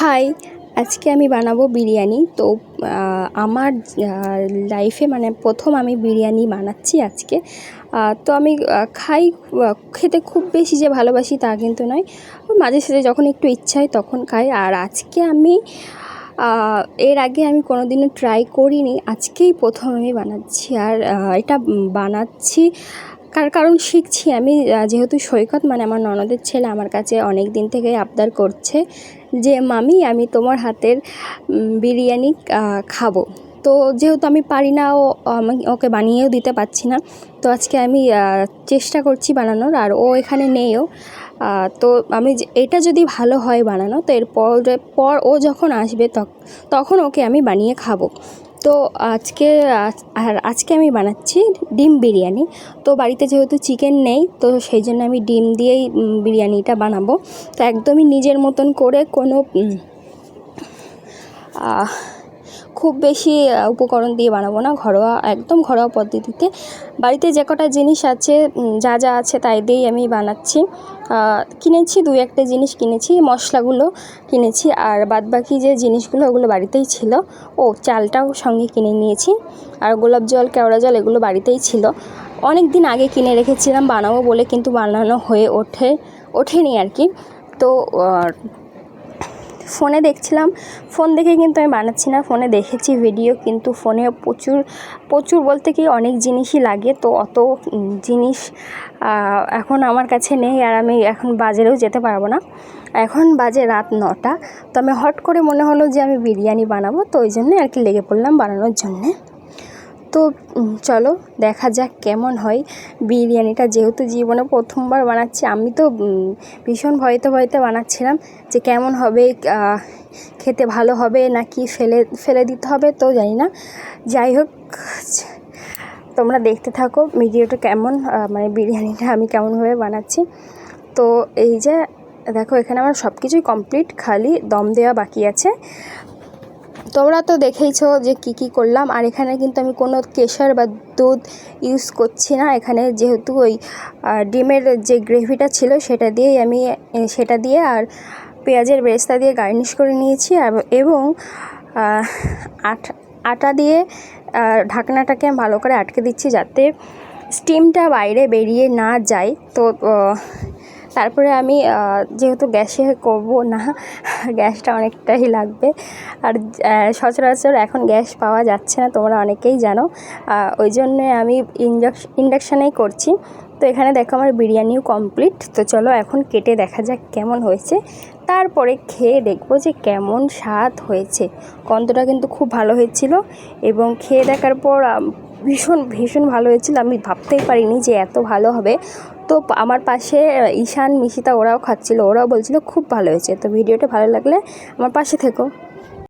High, আজকে আমি বানাবো বিরিয়ানি। তো আমার লাইফে প্রথম আমি বিরিয়ানি বানাচ্ছি আজকে। তো আমি খেতে খুব বেশি যে ভালোবাসি তা কিন্তু নয়, মাঝে সাঝে যখন একটু ইচ্ছা হয় তখন খাই। আর আজকে আমি এর আগে আমি কোনোদিনও ট্রাই করিনি, আজকেই প্রথম আমি বানাচ্ছি। আর এটা বানাচ্ছি কারণ শিখছি আমি। যেহেতু সৈকত আমার ননদের ছেলে আমার কাছে অনেক দিন থেকেই আবদার করছে যে মামি আমি তোমার হাতের বিরিয়ানি খাবো। তো যেহেতু আমি পারি না, আমি ওকে বানিয়েও দিতে পারছি না, তো আজকে আমি চেষ্টা করছি বানানোর। আর ও এখানে নেইও, তো আমি এটা যদি ভালো হয় বানানো, তো এরপর ও যখন আসবে তখন ওকে আমি বানিয়ে খাবো। তো আজকে আমি বানাচ্ছি ডিম বিরিয়ানি। তো বাড়িতে যেহেতু চিকেন নেই, তো সেই জন্য আমি ডিম দিয়েই বিরিয়ানিটা বানাবো। তো একদমই নিজের মতন করে, কোনো খুব বেশি উপকরণ দিয়ে বানাবো না, একদম ঘরোয়া পদ্ধতিতে বাড়িতে যে কটা জিনিস আছে, যা যা আছে তাই দিয়েই আমি বানাচ্ছি। কিনেছি 2-1টা জিনিস কিনেছি, মশলাগুলো কিনেছি, আর বাদবাকি যে জিনিসগুলো ওগুলো বাড়িতেই ছিল। চালটাও সঙ্গে কিনে নিয়েছি, আর গোলাপ জল, কেওড়া জল এগুলো বাড়িতেই ছিল। অনেক দিন আগে কিনে রেখেছিলাম বানাবো বলে, কিন্তু বানানো হয়ে ওঠেনি আর কি। তো ফোনে দেখছিলাম, ফোন দেখে কিন্তু আমি বানাচ্ছি না, ফোনে দেখেছি ভিডিও, কিন্তু ফোনে প্রচুর বলতে কি অনেক জিনিসই লাগে। তো অত জিনিস এখন আমার কাছে নেই, আর আমি এখন বাজারেও যেতে পারবো না। এখন বাজে রাত 9টা। তো আমি হট করে মনে হলো যে আমি বিরিয়ানি বানাবো, তো ওই জন্যে আর কি লেগে পড়লাম বানানোর জন্যে। তো চলো দেখা যাক কেমন হয় বিরিয়ানিটা। যেহেতু জীবনে প্রথমবার বানাচ্ছি, আমি তো ভীষণ ভয়তে বানাচ্ছিলাম যে কেমন হবে, খেতে ভালো হবে নাকি ফেলে দিতে হবে, তো জানি না। যাই হোক, তোমরা দেখতে থাকো ভিডিওটা কেমন, বিরিয়ানিটা আমি কেমনভাবে বানাচ্ছি। তো এই যে দেখো, এখানে আমার সব কিছুই কমপ্লিট, খালি দম দেওয়া বাকি আছে। তোমরা তো দেখেইছো যে কি করলাম। আর এখানে কিন্তু আমি কোনো কেশর বা দুধ ইউজ করছি না। এখানে যেহেতু ওই ডিমের যে গ্রেভিটা ছিল সেটা দিয়ে আর পেঁয়াজের বেরেস্তা দিয়ে গার্নিশ করে নিয়েছি, এবং আটা দিয়ে ঢাকনাটাকে ভালো করে আটকে দিচ্ছি যাতে স্টিমটা বাইরে বেরিয়ে না যায়। তো তারপরে আমি যেহেতু গ্যাসে করব না, গ্যাসটা অনেকটাই লাগবে, আর সচরাচর এখন গ্যাস পাওয়া যাচ্ছে না, তোমরা অনেকেই জানো। ওই জন্যে আমি ইন্ডাকশানেই করছি। তো এখানে দেখো আমার বিরিয়ানিও কমপ্লিট। তো চলো এখন কেটে দেখা যাক কেমন হয়েছে, তারপরে খেয়ে দেখবো যে কেমন স্বাদ হয়েছে। গন্ধটা কিন্তু খুব ভালো হয়েছিল, এবং খেয়ে দেখার পর ভীষণ ভালো হয়েছিল। আমি ভাবতেই পারিনি যে এত ভালো হবে। তো আমার পাশে ঈশান, মিশিতা ওরাও খাচ্ছিল, ওরাও বলছিল খুব ভালো হয়েছে। তো ভিডিওটা ভালো লাগলে আমার পাশে থেকো।